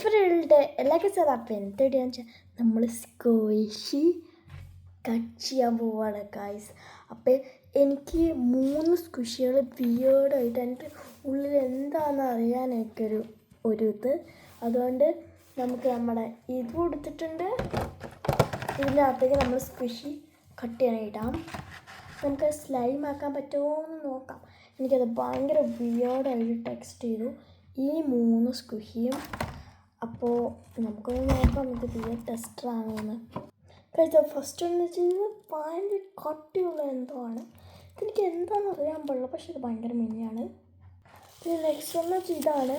ഇവരുടെ എല്ലാ കേസും അപ്പം എന്തെടിയാന്ന് വെച്ചാൽ നമ്മൾ സ്ക്വിഷി കട്ട് ചെയ്യാൻ പോവാണ് ഗൈസ്. അപ്പം എനിക്ക് 3 സ്ക്വിഷികൾ വിയേർഡായിട്ട് എൻ്റെ ഉള്ളിൽ എന്താണെന്ന് അറിയാൻ എനിക്കൊരു ഇത്. അതുകൊണ്ട് നമുക്ക് നമ്മുടെ ഇത് കൊടുത്തിട്ടുണ്ട്. ഇതിനകത്തേക്ക് നമ്മൾ സ്ക്വിഷി കട്ട് ചെയ്യാനിടാം. നമുക്ക് സ്ലൈം ആക്കാൻ പറ്റുമോ എന്ന് നോക്കാം. എനിക്കത് ഭയങ്കര വിയേർഡായിട്ട് ടെക്സ്റ്റ് ചെയ്തു ഈ 3 സ്ക്വിഷിയും. അപ്പോൾ നമുക്കൊന്ന് നോക്കാം ഇത് വിയേർഡ് ടെസ്റ്റർ ആണോ എന്ന്. ഫസ്റ്റ് എന്ന് വെച്ച് കഴിഞ്ഞാൽ ഭയങ്കര കട്ടിയുള്ള എന്തോ ആണ്. ഇതെനിക്ക് എന്താണെന്ന് അറിയാൻ പാടില്ല, പക്ഷെ ഇത് ഭയങ്കര മിനിയാണ്. പിന്നെ നെക്സ്റ്റ് എന്ന് വെച്ചാൽ ഇതാണ്.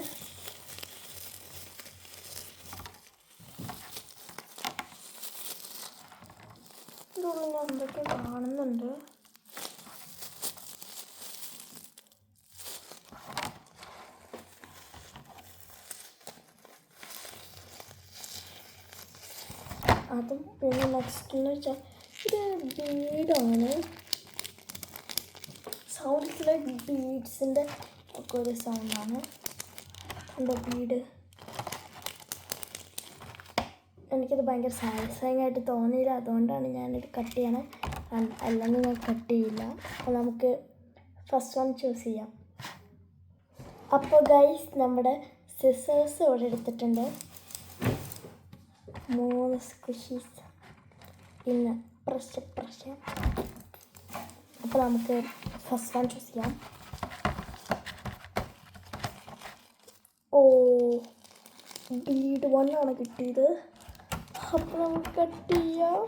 ഇതുള്ള ഞാൻ എന്തൊക്കെ കാണുന്നുണ്ട്. അതും പിന്നെ നെക്സ്റ്റ് എന്ന് വെച്ചാൽ ഇത് ബീഡാണ്. സൗണ്ട്സ് ലൈക്ക് ബീഡ്സിൻ്റെ ഒക്കെ ഒരു സൗണ്ടാണ്. എന്താ ബീഡ്. എനിക്കത് ഭയങ്കര സാറ്റിസ്ഫൈങ് ആയിട്ട് തോന്നിയില്ല, അതുകൊണ്ടാണ് ഞാനിത് കട്ട് ചെയ്യണേ. അല്ലെങ്കിൽ ഞാൻ കട്ട് ചെയ്യില്ല. അപ്പോൾ നമുക്ക് ഫസ്റ്റ് വൺ ചൂസ് ചെയ്യാം. അപ്പോൾ ഗൈസ് നമ്മുടെ സിസേഴ്സ് ഇവിടെ എടുത്തിട്ടുണ്ട്. 3 സ്ക്വിഷീസ് പിന്നെ പ്രഷ്. അപ്പോൾ നമുക്ക് ഫസ്റ്റ് വൺ ചൂസ് ചെയ്യാം. ഓ, ബീഡ് 1 ആണ് കിട്ടിയത്. അപ്പോൾ നമുക്ക് കട്ട് ചെയ്യാം.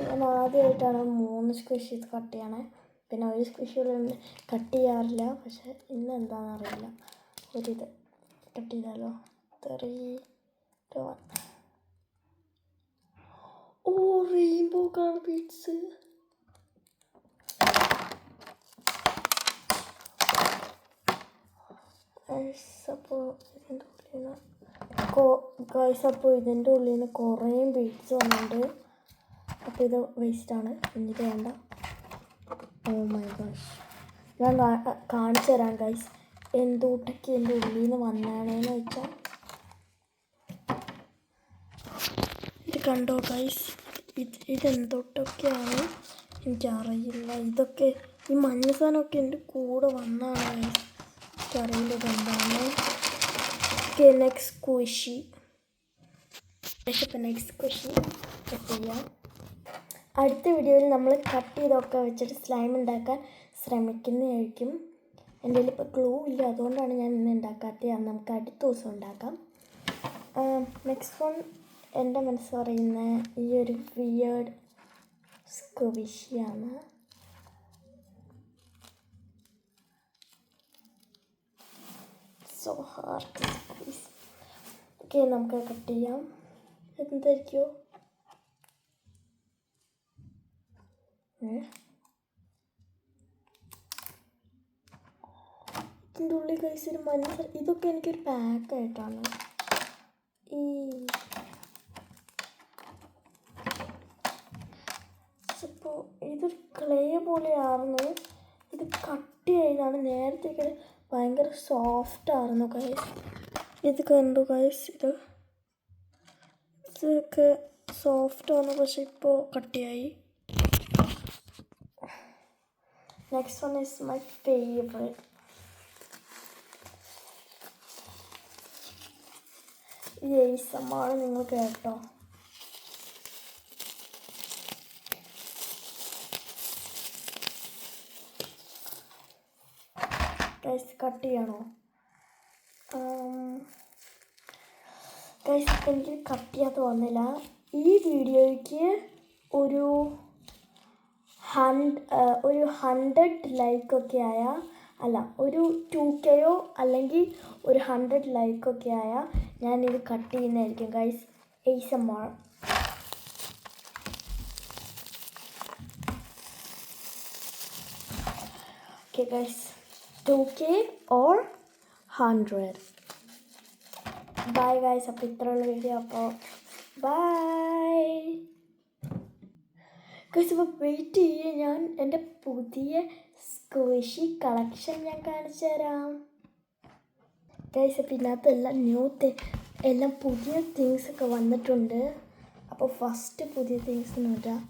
ഞാൻ ആദ്യമായിട്ടാണ് 3 സ്ക്വിഷീസ് കട്ട് ചെയ്യണേ. പിന്നെ ഒരു സ്ക്വിഷികളൊന്നും കട്ട് ചെയ്യാറില്ല, പക്ഷെ ഇന്ന് എന്താണെന്നറിയില്ല. ഒരിത് കട്ട് ചെയ്താലോ. 3, 2, 1. ഓ, റെയിൻബോ കളർ ബീഡ്സ്. അപ്പോൾ ഇതിൻ്റെ ഉള്ളിൽ നിന്ന് കുറേ ബീഡ്സ് വന്നിട്ടുണ്ട്. അപ്പോൾ ഇത് വേസ്റ്റാണ്, എന്നിട്ട് വേണ്ട. ഓ മൈ ഗോഷ്, ഞാൻ കാണിച്ചു തരാം ഗൈസ് എന്തൊട്ടൊക്കെ എൻ്റെ ഉള്ളിൽ നിന്ന് വന്നാണെന്ന് വെച്ചാൽ. ഇത് കണ്ടോ ഗൈസ്, ഇതെന്തൊട്ടൊക്കെയാണ് എനിക്കറിയില്ല. ഇതൊക്കെ ഈ മഞ്ഞ സാധനമൊക്കെ എൻ്റെ കൂടെ വന്നതാണ് ഗൈസ്. എനിക്കറിയില്ല ഇതെന്താണ്. Okay, next squishy. Next squishy cut ചെയ്യാം. അടുത്ത വീഡിയോയിൽ നമ്മൾ കട്ട് ചെയ്തൊക്കെ വെച്ചിട്ട് സ്ലൈം ഉണ്ടാക്കാൻ ശ്രമിക്കുന്നതായിരിക്കും. എൻ്റെ കയ്യിൽ ഇപ്പോൾ ഗ്ലൂ ഇല്ല, അതുകൊണ്ടാണ് ഞാൻ ഇന്ന് ഉണ്ടാക്കാത്തത്. നമുക്ക് അടുത്ത ദിവസം ഉണ്ടാക്കാം. നെക്സ്റ്റ് വൺ എൻ്റെ മനസ്സ് പറയുന്ന ഈ ഒരു വിയേർഡ് സ്ക്വിഷിയാണ്. So hard squeeze. ഓക്കെ, നമുക്ക് കട്ട് ചെയ്യാം. എന്തായിരിക്കുമോ? ഇതിൻ്റെ ഉള്ളിൽ കഴിച്ച് ഒരു മഞ്ഞ. ഇതൊക്കെ എനിക്കൊരു പാക്കായിട്ടാണ്. അപ്പോൾ ഇതൊരു ക്ലേ പോലെയായിരുന്നു. ഇത് കട്ട് ചെയ്താണ്. നേരത്തേക്ക് ഭയങ്കര സോഫ്റ്റായിരുന്നു ഗൈസ്. ഇത് കണ്ടു ഗൈസ്, ഇതൊക്കെ സോഫ്റ്റാണ്, പക്ഷെ ഇപ്പോൾ കട്ടിയായി. Next one is my favourite. ഈ ASMR നിങ്ങൾ കേട്ടോ. ഗൈസ് കട്ട് ചെയ്യണോ? ഗൈസ് എനിക്ക് കട്ട് ചെയ്യാത്ത വന്നില്ല. ഈ വീഡിയോയ്ക്ക് ഒരു 100 ലൈക്കൊക്കെ ആയാൽ, അല്ല ഒരു 2K അല്ലെങ്കിൽ ഒരു 100 ലൈക്കൊക്കെ ആയാൽ ഞാനിത് കട്ട് ചെയ്യുന്നതായിരിക്കും guys. ASMR. Okay guys, 2K or 100. Bye guys. അപ്പോൾ ഇത്രയുള്ള വീഡിയോ. അപ്പോൾ ബൈ ഗൈസ്. ഇപ്പോൾ വെയിറ്റ് ചെയ്യേ, ഞാൻ എൻ്റെ പുതിയ സ്ക്വിഷി കളക്ഷൻ ഞാൻ കാണിച്ചു തരാം. ഗൈസ് അപ്പോൾ ഇതിനകത്ത് എല്ലാം പുതിയ തിങ്സൊക്കെ വന്നിട്ടുണ്ട്. അപ്പോൾ ഫസ്റ്റ് പുതിയ തിങ്സ് എന്ന് പറഞ്ഞാൽ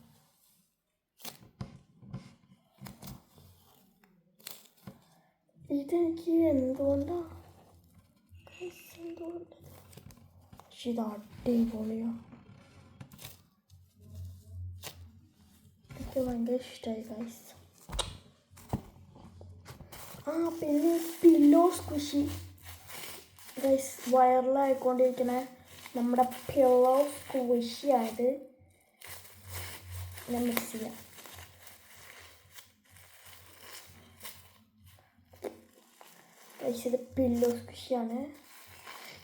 ഇതെനിക്ക് എന്തുകൊണ്ടാണ് പക്ഷെ ഇത് അടിപൊളിയാണ്. എനിക്ക് ഭയങ്കര ഇഷ്ടമായി ഗൈസ്. പിന്നെ പില്ലോ സ്ക്വിഷി ഗൈസ് വൈറലായിക്കൊണ്ടിരിക്കണ നമ്മുടെ പില്ലോ സ്ക്വിഷി ആയത് ഞാൻ മിക്സ് ചെയ്യാം. ഗൈസ് ഇത് പില്ലോ സ്ക്വിഷിയാണ്.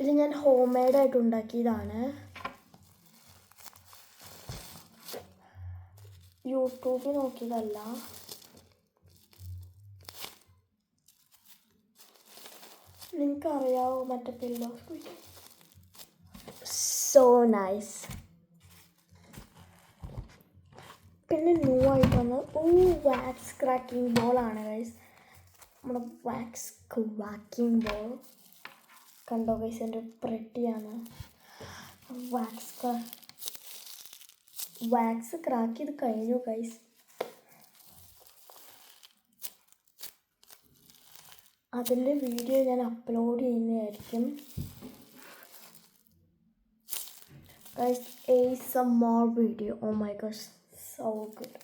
ഇത് ഞാൻ ഹോം മെയ്ഡായിട്ട് ഉണ്ടാക്കിയതാണ്. യൂട്യൂബിൽ നോക്കിയതല്ല. നിങ്ങൾക്കറിയാവോ മറ്റേ പില്ലോ സ്ക്വിഷി? So nice. പിന്നെ ന്യൂ ആയിട്ട് വന്നത് വാക്സ് ക്രാക്കിംഗ് ബോളാണ് ഗൈസ്. നമ്മുടെ വാക്സ് ക്രാക്കിംഗ് ബോൾ കണ്ടോ ഗൈസ്, എൻ്റെ പ്രെട്ടിയാണ്. വാക്സ് ക്രാക്ക് ചെയ്ത് കഴിഞ്ഞു ഗൈസ്. അതിൻ്റെ വീഡിയോ ഞാൻ അപ്ലോഡ് ചെയ്യുന്നതായിരിക്കും guys. ASMR video. Oh my god, so good.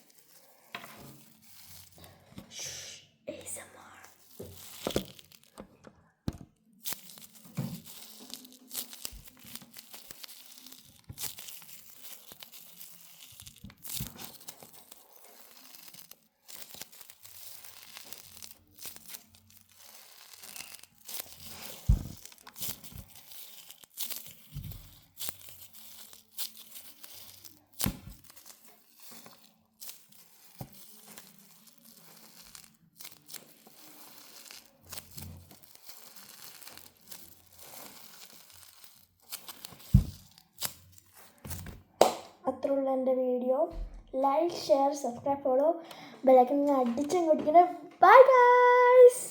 അത്രയുള്ള എൻ്റെ video. Like, share, subscribe, follow, bell icon അടിച്ചങ്ങോട്ടിങ്ങനെ. Bye guys.